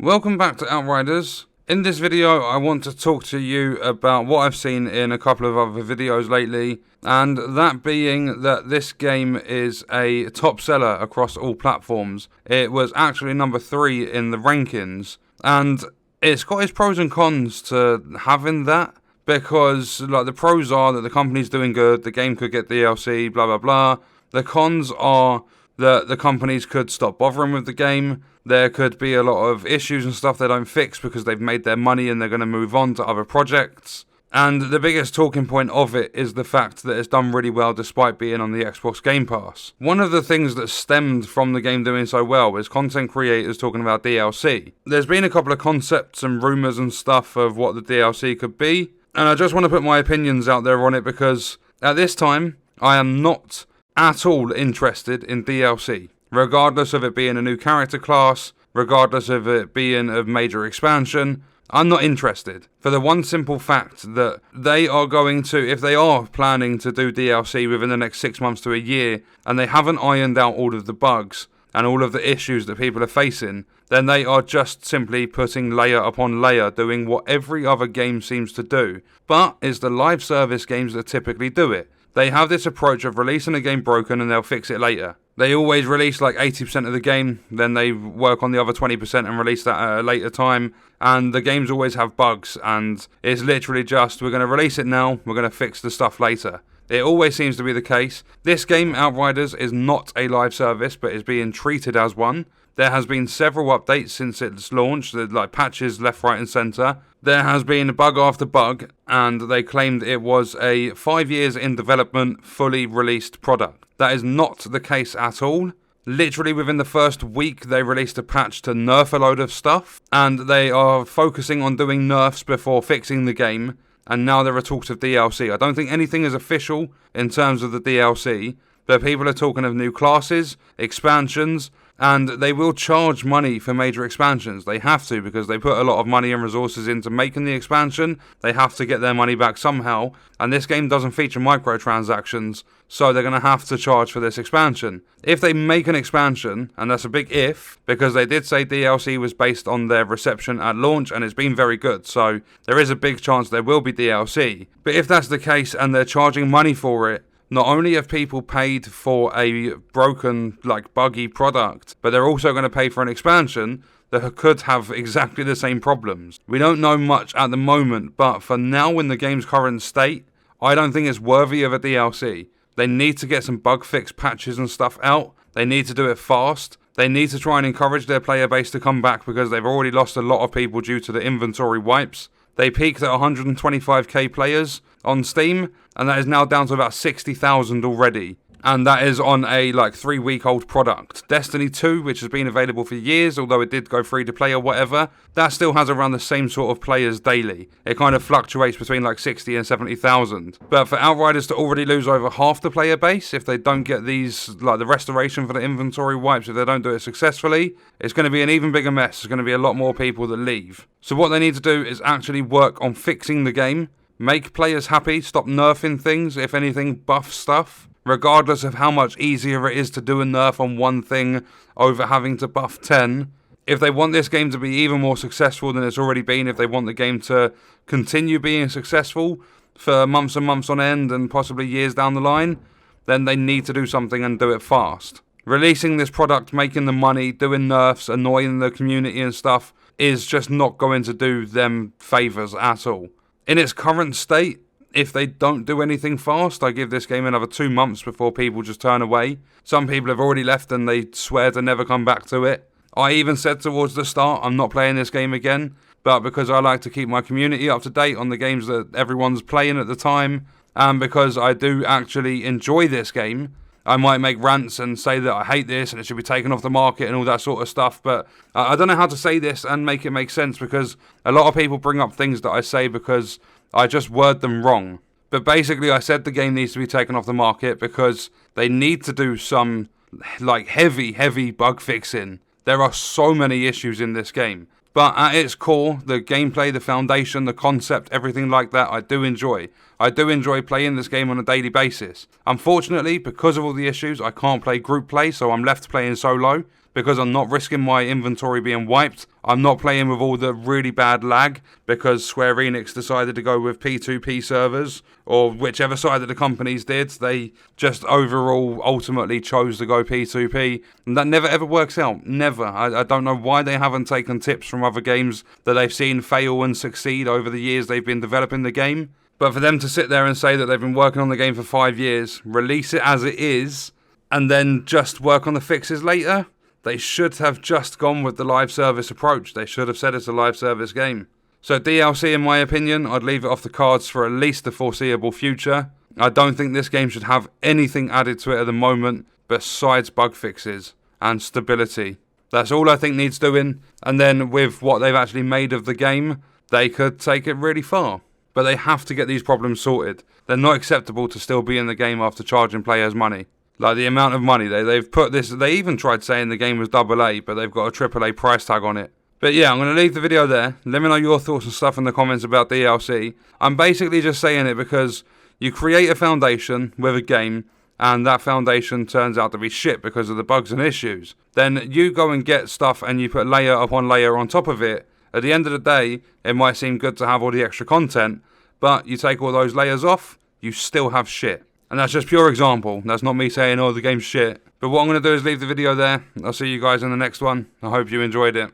Welcome back to Outriders. In this video I want to talk to you about what I've seen in a couple of other videos lately, and that being that this game is a top seller across all platforms. It was actually number 3 in the rankings, and it's got its pros and cons to having that, because like the pros are that the company's doing good, the game could get DLC, blah blah blah. The cons are that the companies could stop bothering with the game. There could be a lot of issues and stuff they don't fix because they've made their money and they're going to move on to other projects. And the biggest talking point of it is the fact that it's done really well despite being on the Xbox Game Pass. One of the things that stemmed from the game doing so well is content creators talking about DLC. There's been a couple of concepts and rumours and stuff of what the DLC could be, and I just want to put my opinions out there on it because at this time I am not at all interested in DLC. Regardless of it being a new character class, regardless of it being a major expansion, I'm not interested. For the one simple fact that they are going to, if they are planning to do DLC within the next 6 months to a year, and they haven't ironed out all of the bugs and all of the issues that people are facing, then they are just simply putting layer upon layer, doing what every other game seems to do. But it's the live service games that typically do it. They have this approach of releasing a game broken and they'll fix it later. They always release like 80% of the game, then they work on the other 20% and release that at a later time. And the games always have bugs, and it's literally just, we're going to release it now, we're going to fix the stuff later. It always seems to be the case. This game, Outriders, is not a live service, but is being treated as one. There has been several updates since its launch, like patches left, right and centre. There has been bug after bug, and they claimed it was a 5 years in development, fully released product. That is not the case at all. Literally within the first week they released a patch to nerf a load of stuff, and they are focusing on doing nerfs before fixing the game, and now there are talks of DLC. I don't think anything is official in terms of the DLC, but people are talking of new classes, expansions, and they will charge money for major expansions. They have to, because they put a lot of money and resources into making the expansion. They have to get their money back somehow, and this game doesn't feature microtransactions, so they're going to have to charge for this expansion. If they make an expansion, and that's a big if, because they did say DLC was based on their reception at launch, and it's been very good, so there is a big chance there will be DLC. But if that's the case, and they're charging money for it, not only have people paid for a broken, buggy product, but they're also going to pay for an expansion that could have exactly the same problems. We don't know much at the moment, but for now in the game's current state, I don't think it's worthy of a DLC. They need to get some bug fix patches and stuff out. They need to do it fast. They need to try and encourage their player base to come back because they've already lost a lot of people due to the inventory wipes. They peaked at 125k players on Steam, and that is now down to about 60,000 already. And that is on a 3-week-old product. Destiny 2, which has been available for years, although it did go free to play or whatever, that still has around the same sort of players daily. It kind of fluctuates between 60 and 70,000. But for Outriders to already lose over half the player base, if they don't get these, the restoration for the inventory wipes, if they don't do it successfully, it's going to be an even bigger mess. There's going to be a lot more people that leave. So what they need to do is actually work on fixing the game, make players happy, stop nerfing things, if anything, buff stuff. Regardless of how much easier it is to do a nerf on one thing over having to buff 10. If they want this game to be even more successful than it's already been, if they want the game to continue being successful for months and months on end and possibly years down the line, then they need to do something and do it fast. Releasing this product, making the money, doing nerfs, annoying the community and stuff is just not going to do them favours at all. In its current state, if they don't do anything fast, I give this game another 2 months before people just turn away. Some people have already left and they swear to never come back to it. I even said towards the start, I'm not playing this game again, but because I like to keep my community up to date on the games that everyone's playing at the time, and because I do actually enjoy this game, I might make rants and say that I hate this and it should be taken off the market and all that sort of stuff, but I don't know how to say this and make it make sense, because a lot of people bring up things that I say because I just word them wrong. But basically I said the game needs to be taken off the market because they need to do some heavy bug fixing. There are so many issues in this game. But at its core, the gameplay, the foundation, the concept, everything like that, I do enjoy. I do enjoy playing this game on a daily basis. Unfortunately, because of all the issues, I can't play group play, so I'm left playing solo. because I'm not risking my inventory being wiped. I'm not playing with all the really bad lag because Square Enix decided to go with P2P servers, or whichever side of the companies did. They just overall ultimately chose to go P2P, and that never ever works out. Never. I don't know why they haven't taken tips from other games that they've seen fail and succeed over the years they've been developing the game. But for them to sit there and say that they've been working on the game for 5 years, release it as it is, and then just work on the fixes later, they should have just gone with the live service approach. They should have said it's a live service game. So DLC, in my opinion, I'd leave it off the cards for at least the foreseeable future. I don't think this game should have anything added to it at the moment besides bug fixes and stability. That's all I think needs doing. And then with what they've actually made of the game, they could take it really far. But they have to get these problems sorted. They're not acceptable to still be in the game after charging players money. Like the amount of money they've put this, they even tried saying the game was AA, but they've got a AAA price tag on it. But yeah, I'm going to leave the video there. Let me know your thoughts and stuff in the comments about DLC. I'm basically just saying it because you create a foundation with a game, and that foundation turns out to be shit because of the bugs and issues. Then you go and get stuff and you put layer upon layer on top of it. At the end of the day, it might seem good to have all the extra content, but you take all those layers off, you still have shit. And that's just pure example. That's not me saying, oh, the game's shit. But what I'm going to do is leave the video there. I'll see you guys in the next one. I hope you enjoyed it.